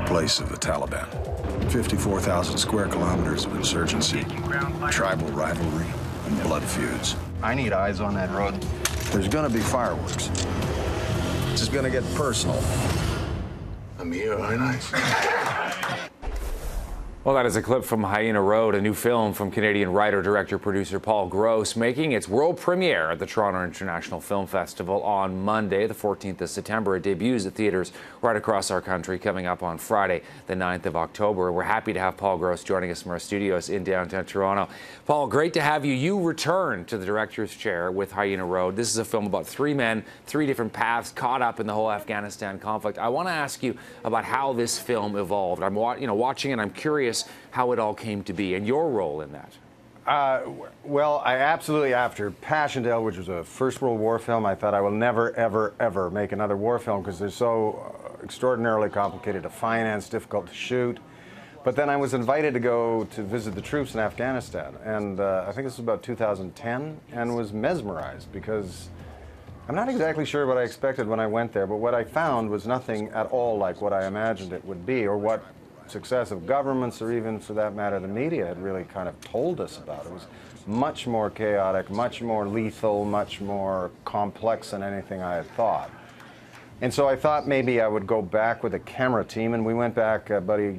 birthplace of the Taliban. 54,000 square kilometers of insurgency, tribal rivalry, and blood feuds. I need eyes on that road. There's gonna be fireworks. This is gonna get personal. I'm here, aren't I? Well, that is a clip from Hyena Road, a new film from Canadian writer, director, producer Paul Gross, making its world premiere at the Toronto International Film Festival on Monday, the 14th of September. It debuts at theaters right across our country, coming up on Friday, the 9th of October. We're happy to have Paul Gross joining us from our studios in downtown Toronto. Paul, great to have you. You return to the director's chair with Hyena Road. This is a film about three men, three different paths caught up in the whole Afghanistan conflict. I want to ask you about how this film evolved. I'm watching it. I'm curious how it all came to be and your role in that. Well, I absolutely, after Passchendaele, which was a First World War film, I thought I will never, ever, ever make another war film because they're so extraordinarily complicated to finance, difficult to shoot. But then I was invited to go to visit the troops in Afghanistan, and I think this was about 2010, and was mesmerized because I'm not exactly sure what I expected when I went there, but what I found was nothing at all like what I imagined it would be, or what successive governments, or even for that matter the media, had really kind of told us about. It was much more chaotic, much more lethal, much more complex than anything I had thought. And so I thought maybe I would go back with a camera team, and we went back about, I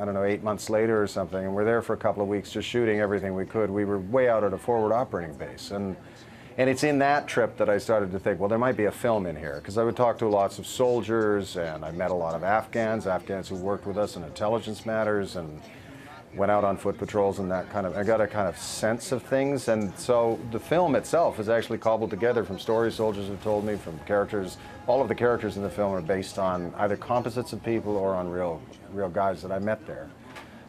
don't know, 8 months later or something, and we're there for a couple of weeks just shooting everything we could. We were way out at a forward operating base. And it's in that trip that I started to think, well, there might be a film in here, because I would talk to lots of soldiers, and I met a lot of Afghans who worked with us in intelligence matters, and went out on foot patrols and that kind of, I got a kind of sense of things. And so the film itself is actually cobbled together from stories soldiers have told me, from characters. All of the characters in the film are based on either composites of people or on real guys that I met there.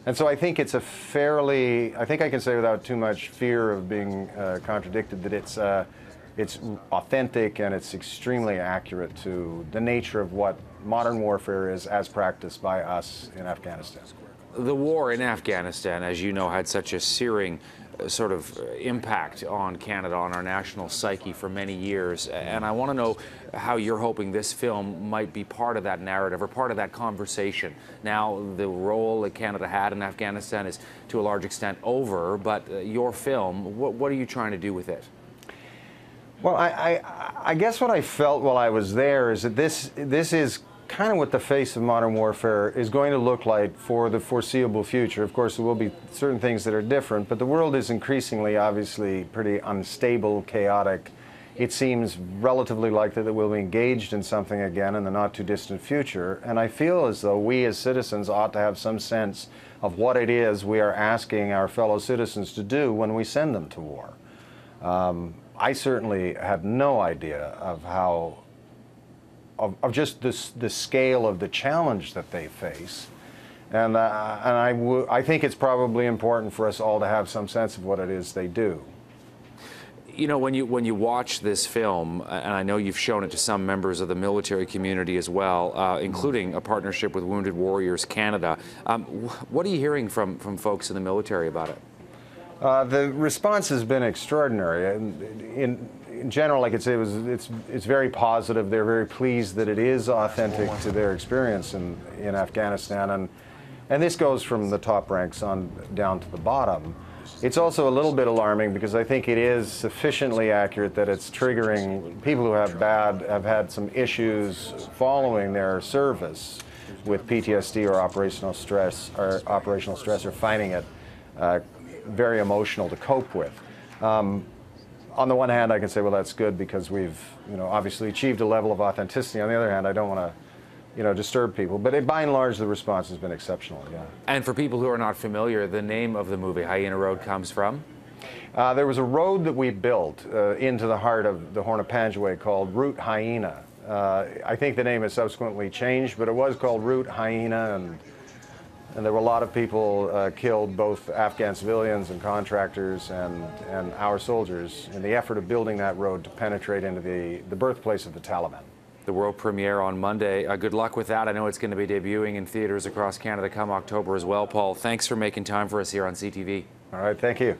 And so I think it's a fairly, I think I can say without too much fear of being contradicted, that it's authentic and it's extremely accurate to the nature of what modern warfare is as practiced by us in Afghanistan. The war in Afghanistan, as you know, had such a searing sort of impact on Canada, on our national psyche for many years. And I want to know how you're hoping this film might be part of that narrative or part of that conversation. Now, the role that Canada had in Afghanistan is to a large extent over, but your film, what are you trying to do with it? Well, I guess what I felt while I was there is that this is kind of what the face of modern warfare is going to look like for the foreseeable future. Of course, there will be certain things that are different, but the world is increasingly, obviously, pretty unstable, chaotic. It seems relatively likely that we'll be engaged in something again in the not-too-distant future, and I feel as though we as citizens ought to have some sense of what it is we are asking our fellow citizens to do when we send them to war. I certainly had no idea of how of just the scale of the challenge that they face. And I think it's probably important for us all to have some sense of what it is they do. You know, when you watch this film, and I know you've shown it to some members of the military community as well, including a partnership with Wounded Warriors Canada, what are you hearing from folks in the military about it? The response has been extraordinary. In general, like I say, it's very positive. They're very pleased that it is authentic to their experience in Afghanistan, and this goes from the top ranks on down to the bottom. It's also a little bit alarming because I think it is sufficiently accurate that it's triggering people who have had some issues following their service with PTSD or operational stress, or finding it very emotional to cope with. On the one hand, I can say, well, that's good because we've, obviously achieved a level of authenticity. On the other hand, I don't want to, disturb people. But by and large, the response has been exceptional, yeah. And for people who are not familiar, the name of the movie, Hyena Road, comes from? There was a road that we built into the heart of the Horn of Panjwai called Route Hyena. I think the name has subsequently changed, but it was called Route Hyena, and there were a lot of people killed, both Afghan civilians and contractors and our soldiers, in the effort of building that road to penetrate into the birthplace of the Taliban. The world premiere on Monday. Good luck with that. I know it's going to be debuting in theaters across Canada come October as well. Paul, thanks for making time for us here on CTV. All right, thank you.